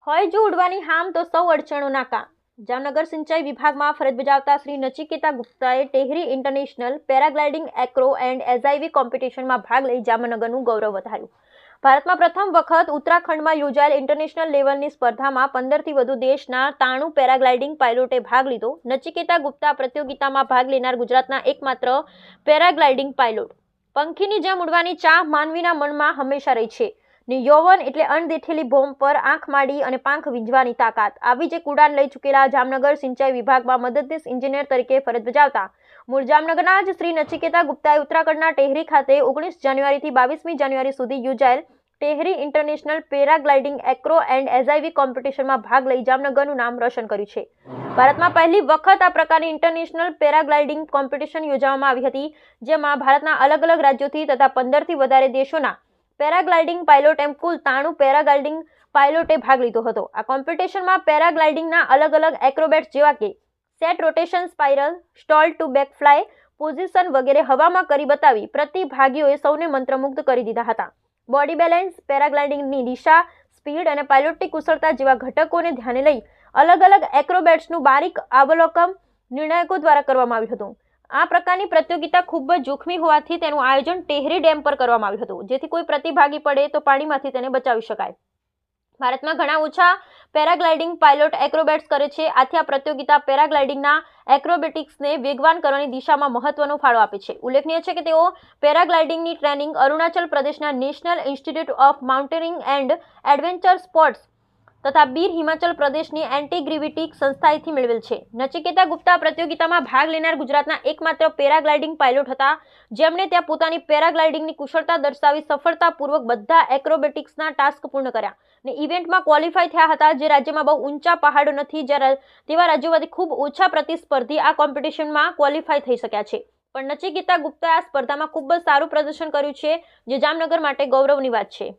હોય જો ઉડવાની હામ તો સૌ અડચણો નાકા। જામનગર સિંચાઈ વિભાગમાં ફરજ બજાવતા શ્રી નચિકેતા ગુપ્તાએ ટેહરી ઇન્ટરનેશનલ પેરાગ્લાઇડિંગ એક્રો એન્ડ એઝઆઈવી કોમ્પિટિશનમાં ભાગ લઈ જામનગરનું ગૌરવ વધાર્યું। ભારતમાં પ્રથમ વખત ઉત્તરાખંડમાં યોજાયેલ ઇન્ટરનેશનલ લેવલની સ્પર્ધામાં 15થી વધુ દેશના 93 પેરાગ્લાઇડિંગ પાયલોટે ભાગ લીધો। નચિકેતા ગુપ્તા પ્રતિયોગિતામાં ભાગ લેનાર ગુજરાતના એકમાત્ર પેરાગ્લાઇડિંગ પાયલોટ। પંખીની જેમ ઉડવાની ચાહ માનવીના મનમાં હંમેશા રહી છે ને યૌવન એટલે અણદેઠેલી બોમ્બ પર આંખ માડી અને પાંખ વીંઝવાની તાકાત। આવી જ એક ઉડાન લઈ ચૂકેલા જામનગર સિંચાઈ વિભાગમાં મદદનીશ એન્જિનિયર તરીકે ફરજ બજાવતા મૂળ જામનગરના જ શ્રી નચિકેતા ગુપ્તાએ ઉત્તરાખંડના ટેહરી ખાતે 19 જાન્યુઆરીથી 22મી જાન્યુઆરી સુધી યોજાયેલ ટેહરી ઇન્ટરનેશનલ પેરાગ્લાઇડિંગ એક્રો એન્ડ એઝઆઈવી કોમ્પિટિશનમાં ભાગ લઈ જામનગરનું નામ રોશન કર્યું છે। ભારતમાં પહેલી વખત આ પ્રકારની ઇન્ટરનેશનલ પેરાગ્લાઇડિંગ કોમ્પિટિશન યોજવામાં આવી હતી, જેમાં ભારતના અલગ અલગ રાજ્યોથી તથા 15થી વધારે દેશોના પેરાગ્લાઇડિંગ પાયલોટ એમ કુલ 93 પેરાગ્લાઇડિંગ પાયલોટે ભાગ લીધો હતો। આ કોમ્પિટિશનમાં પેરાગ્લાઇડિંગના અલગ અલગ એક્રોબેટ્સ જેવા કે set rotation spiral, stall to back fly position વગેરે હવામાં કરી બતાવી પ્રતિભાગીઓએ સૌને મંત્રમુગ્ધ કરી દીધા હતા। બોડી બેલેન્સ, પેરાગ્લાઇડિંગની દિશા, સ્પીડ અને પાયલોટની કુશળતા જેવા ઘટકોને ધ્યાને લઈ અલગ અલગ એક્રોબેટ્સનું બારીક અવલોકન નિર્ણાયકો દ્વારા કરવામાં આવ્યું હતું। આ પ્રકારની પ્રતિયોગિતા ખૂબ જ જોખમી હોવાથી તેનું આયોજન ટેહરી ડેમ પર કરવામાં આવ્યું હતું, જેથી કોઈ પ્રતિભાગી પડે તો પાણીમાંથી તેને બચાવી શકાય। ભારતમાં ઘણા ઓછા પેરાગ્લાઇડિંગ પાયલોટ એક્રોબેટ્સ કરે છે, આથી આ પ્રતિયોગિતા પેરાગ્લાઇડિંગના એક્રોબેટિક્સને વેગવાન કરવાની દિશામાં મહત્વનો ફાળો આપે છે। ઉલ્લેખનીય છે કે તેઓ પેરાગ્લાઇડિંગની ટ્રેનિંગ અરુણાચલ પ્રદેશના national institute of mountaineering and adventure sports તથા બીર હિમાચલ પ્રદેશની એન્ટી-ગ્રેવિટી સંસ્થાએથી મેળવેલ છે। નચિકેતા ગુપ્તા પ્રતિયોગિતામાં ભાગ લેનાર ગુજરાતના એકમાત્ર પેરાગ્લાઇડિંગ પાયલોટ હતા, જેમણે ત્યાં પોતાની પેરાગ્લાઇડિંગની કુશળતા દર્શાવી સફળતાપૂર્વક બધા એક્રોબેટિક્સના ટાસ્ક પૂર્ણ કર્યા અને ઇવેન્ટમાં ક્વોલિફાય થયા હતા। જે રાજ્યમાં બહુ ઊંચા પહાડો નથી તેવા રાજ્યોમાંથી ખૂબ ઓછા પ્રતિસ્પર્ધી આ કોમ્પિટિશનમાં ક્વોલિફાય થઈ શક્યા છે, પણ નચિકેતા ગુપ્તાએ આ સ્પર્ધામાં ખૂબ જ સારું પ્રદર્શન કર્યું છે, જે જામનગર માટે ગૌરવની વાત છે।